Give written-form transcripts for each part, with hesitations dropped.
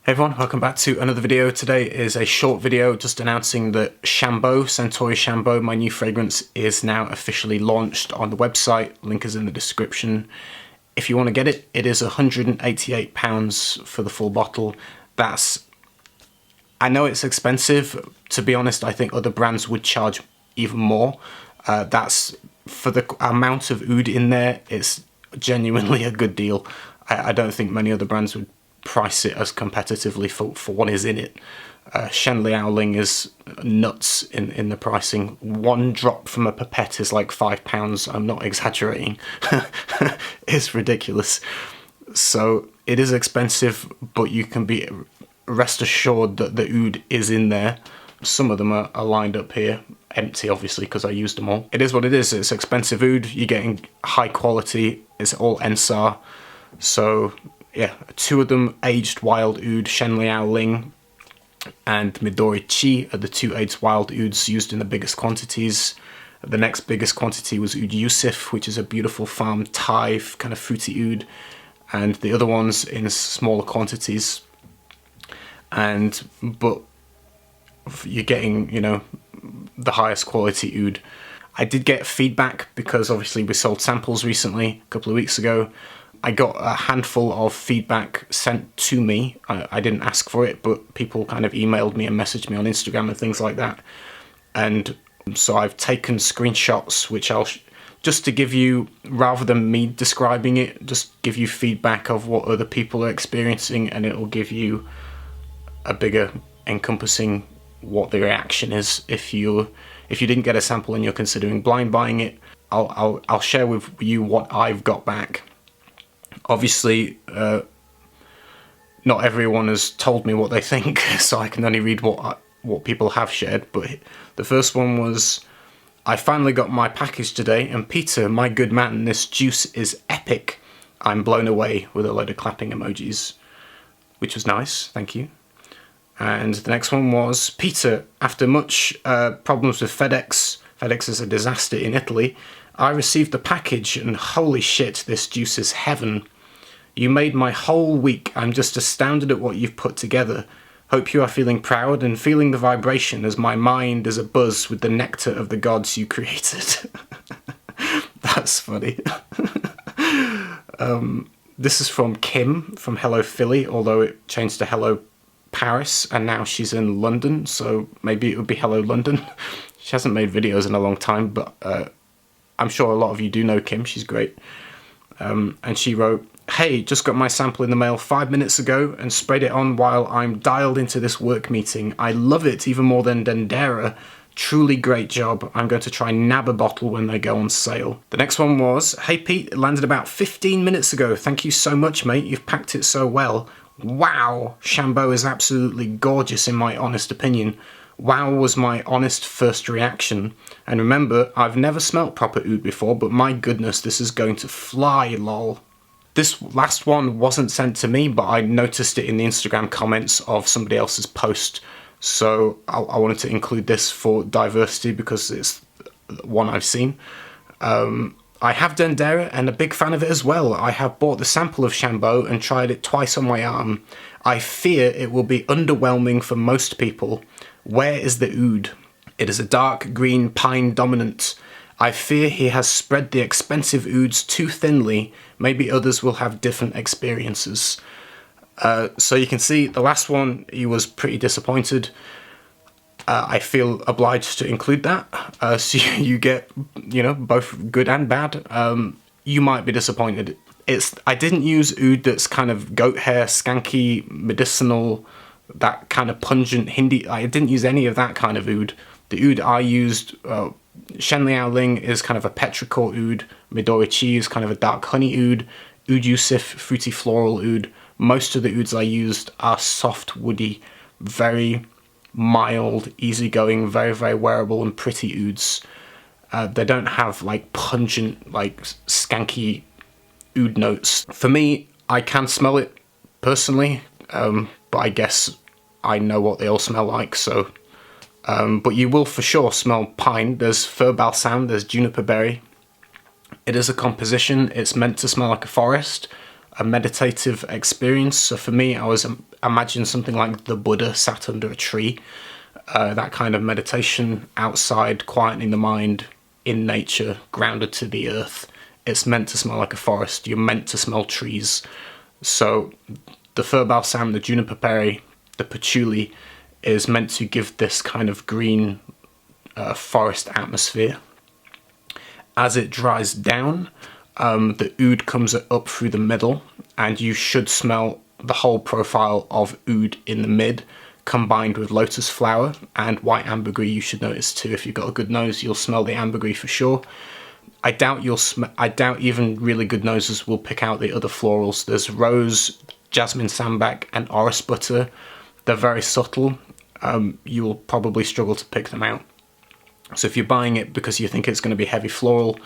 Hey everyone, welcome back to another video. Today is a short video just announcing that Shambho, Centauri Shambho, my new fragrance, is now officially launched on the website. Link is in the description. If you want to get it, it is £188 for the full bottle. I know it's expensive. To be honest, I think other brands would charge even more. That's for the amount of oud in there. It's genuinely a good deal. I don't think many other brands would price it as competitively for what is in it. Shen Liao Ling is nuts in the pricing. One drop from a pipette is like £5. I'm not exaggerating. It's ridiculous. So it is expensive, but you can be rest assured that the oud is in there. Some of them are lined up here, empty obviously because I used them all. It is what it is. It's expensive oud. You're getting high quality. It's all Ensar. So yeah, two of them aged wild oud, Shen Liao Ling and Midori Chi are the two aged wild ouds used in the biggest quantities. The next biggest quantity was Oud Yusuf, which is a beautiful farm Thai kind of fruity oud, and the other ones in smaller quantities. But you're getting, you know, the highest quality oud. I did get feedback because obviously we sold samples recently, a couple of weeks ago. I got a handful of feedback sent to me. I didn't ask for it, but people kind of emailed me and messaged me on Instagram and things like that. And so I've taken screenshots, which I'll, just to give you, rather than me describing it, just give you feedback of what other people are experiencing, and it will give you a bigger encompassing what the reaction is. If you didn't get a sample and you're considering blind buying it, I'll share with you what I've got back. Obviously, not everyone has told me what they think, so I can only read what people have shared. But the first one was, I finally got my package today, and Peter, my good man, this juice is epic. I'm blown away, with a load of clapping emojis, which was nice, thank you. And the next one was, Peter, after much problems with FedEx is a disaster in Italy, I received the package and holy shit, this juice is heaven. You made my whole week. I'm just astounded at what you've put together. Hope you are feeling proud and feeling the vibration as my mind is abuzz with the nectar of the gods you created. That's funny. This is from Kim from Hello Philly, although it changed to Hello Paris and now she's in London, so maybe it would be Hello London. She hasn't made videos in a long time, but I'm sure a lot of you do know Kim. She's great. And she wrote, hey, just got my sample in the mail 5 minutes ago and sprayed it on while I'm dialed into this work meeting. I love it even more than Dendera. Truly great job. I'm going to try nab a bottle when they go on sale. The next one was, hey Pete, it landed about 15 minutes ago. Thank you so much, mate. You've packed it so well. Wow, Shambho is absolutely gorgeous in my honest opinion. Wow was my honest first reaction. And remember, I've never smelt proper oud before, but my goodness, this is going to fly, lol. This last one wasn't sent to me, but I noticed it in the Instagram comments of somebody else's post. So I wanted to include this for diversity because it's one I've seen. I have Dendera and a big fan of it as well. I have bought the sample of Shambho and tried it twice on my arm. I fear it will be underwhelming for most people. Where is the oud? It is a dark green pine dominant. I fear he has spread the expensive ouds too thinly. Maybe others will have different experiences. So you can see the last one, he was pretty disappointed. I feel obliged to include that. So you get, you know, both good and bad. You might be disappointed. I didn't use oud that's kind of goat hair, skanky, medicinal, that kind of pungent Hindi. I didn't use any of that kind of oud. The oud I used, Shen Liao Ling is kind of a petrichor oud. Midori Chi is kind of a dark honey oud. Oud Yusuf, fruity floral oud. Most of the ouds I used are soft, woody, very mild, easygoing, very, very wearable and pretty ouds. They don't have like pungent, like skanky oud notes. For me, I can smell it personally, but I guess I know what they all smell like, so. But you will for sure smell pine. There's fir balsam, there's juniper berry. It is a composition, it's meant to smell like a forest. a meditative experience. So for me, I was imagining something like the Buddha sat under a tree, that kind of meditation outside, quietening the mind, in nature, grounded to the earth. It's meant to smell like a forest. You're meant to smell trees. So the fir balsam, the juniper berry, the patchouli is meant to give this kind of green forest atmosphere. As it dries down, the oud comes up through the middle, and you should smell the whole profile of oud in the mid, combined with lotus flower and white ambergris. You should notice too. If you've got a good nose, you'll smell the ambergris for sure. I doubt even really good noses will pick out the other florals. There's rose, jasmine sambac, and orris butter. They're very subtle. You will probably struggle to pick them out. So if you're buying it because you think it's going to be heavy floral,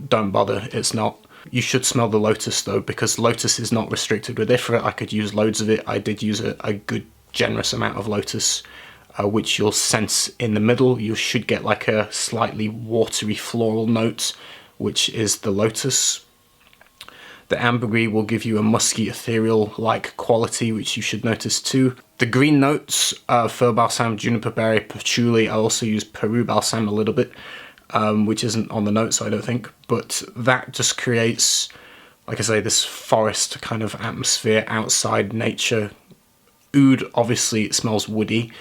don't bother. It's not. You should smell the lotus though, because lotus is not restricted with Ifrit. I could use loads of it. I did use a good generous amount of lotus, which you'll sense in the middle. You should get like a slightly watery floral note, which is the lotus. The ambergris will give you a musky, ethereal-like quality, which you should notice too. The green notes, fir balsam, juniper berry, patchouli. I also use Peru balsam a little bit, which isn't on the notes, I don't think. But that just creates, like I say, this forest kind of atmosphere, outside nature. Oud, obviously, it smells woody.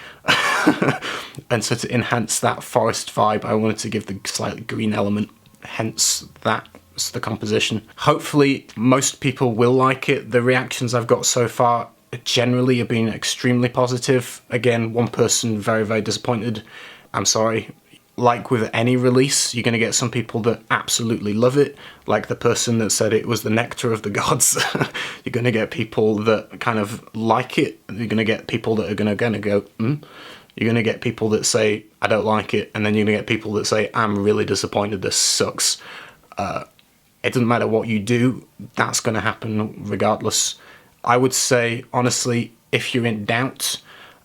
And so to enhance that forest vibe, I wanted to give the slightly green element, hence that's the composition. Hopefully, most people will like it. The reactions I've got so far generally have been extremely positive. Again, one person very, very disappointed. I'm sorry. Like with any release, you're going to get some people that absolutely love it, like the person that said it was the nectar of the gods. You're going to get people that kind of like it. You're going to get people that are going to go, You're going to get people that say, I don't like it. And then you're going to get people that say, I'm really disappointed, this sucks. It doesn't matter what you do, that's going to happen regardless. I would say, honestly, if you're in doubt,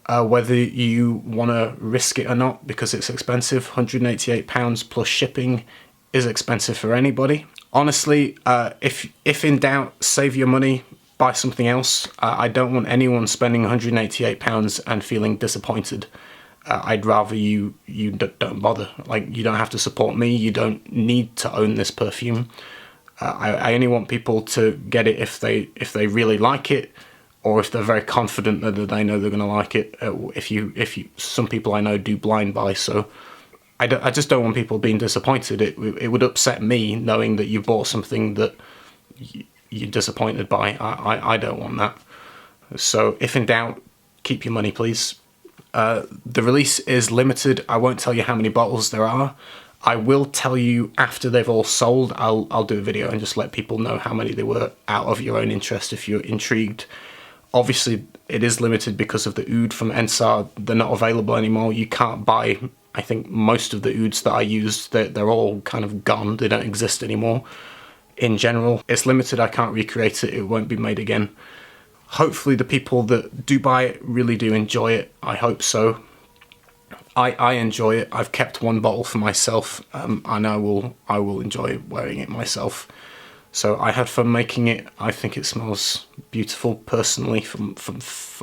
whether you want to risk it or not, because it's expensive, £188 plus shipping is expensive for anybody. Honestly, if in doubt, save your money, buy something else. I don't want anyone spending £188 and feeling disappointed. I'd rather you don't bother. Like, you don't have to support me. You don't need to own this perfume. I only want people to get it if they really like it, or if they're very confident that they know they're going to like it. Some people I know do blind buy, so I just don't want people being disappointed. It would upset me knowing that you bought something that you're disappointed by. I don't want that. So if in doubt, keep your money, please. The release is limited. I won't tell you how many bottles there are. I will tell you after they've all sold. I'll do a video and just let people know how many there were out of your own interest if you're intrigued. Obviously, it is limited because of the oud from Ensar. They're not available anymore. You can't buy, I think, most of the ouds that I used. They're all kind of gone. They don't exist anymore. In general, it's limited. I can't recreate it. It won't be made again. Hopefully the people that do buy it really do enjoy it. I hope so. I enjoy it. I've kept one bottle for myself, and I will enjoy wearing it myself. So I had fun making it. I think it smells beautiful, personally, from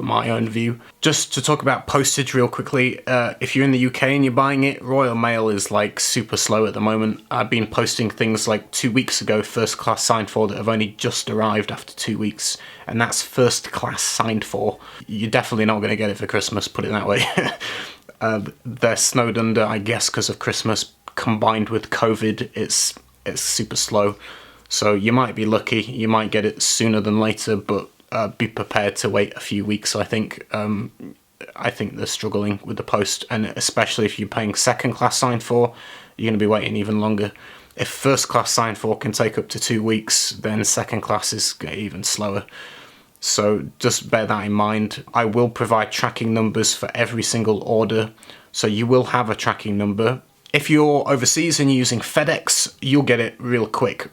my own view. Just to talk about Postage real quickly, if you're in the UK and you're buying it, Royal Mail is like super slow at the moment. I've been posting things like 2 weeks ago, first class signed for, that have only just arrived after 2 weeks, and that's first class signed for. You're definitely not going to get it for Christmas, put it that way. They're snowed under, I guess, because of Christmas, combined with COVID. It's super slow. So you might be lucky, you might get it sooner than later, but be prepared to wait a few weeks, I think. I think they're struggling with the post, and especially if you're paying second class signed for, you're going to be waiting even longer. If first class signed for can take up to 2 weeks, then second class is even slower. So just bear that in mind. I will provide tracking numbers for every single order, so you will have a tracking number. If you're overseas and you're using FedEx, you'll get it real quick,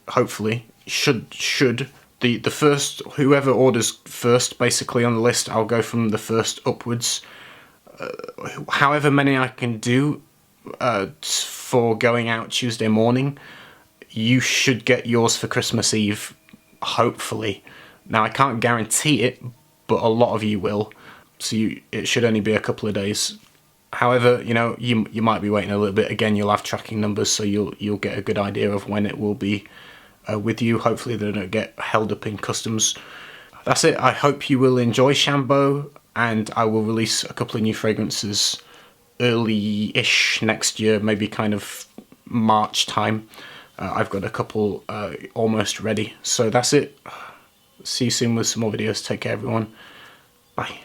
hopefully. The first, whoever orders first, basically on the list, I'll go from the first upwards. However many I can do for going out Tuesday morning, you should get yours for Christmas Eve hopefully. Now, I can't guarantee it, but a lot of you will, so it should only be a couple of days. However, you know, you might be waiting a little bit. Again, you'll have tracking numbers, so you'll get a good idea of when it will be with you. Hopefully they don't get held up in customs. That's it. I hope you will enjoy Shambho, and I will release a couple of new fragrances early-ish next year, maybe kind of March time. I've got a couple almost ready. So that's it. See you soon with some more videos. Take care, everyone. Bye.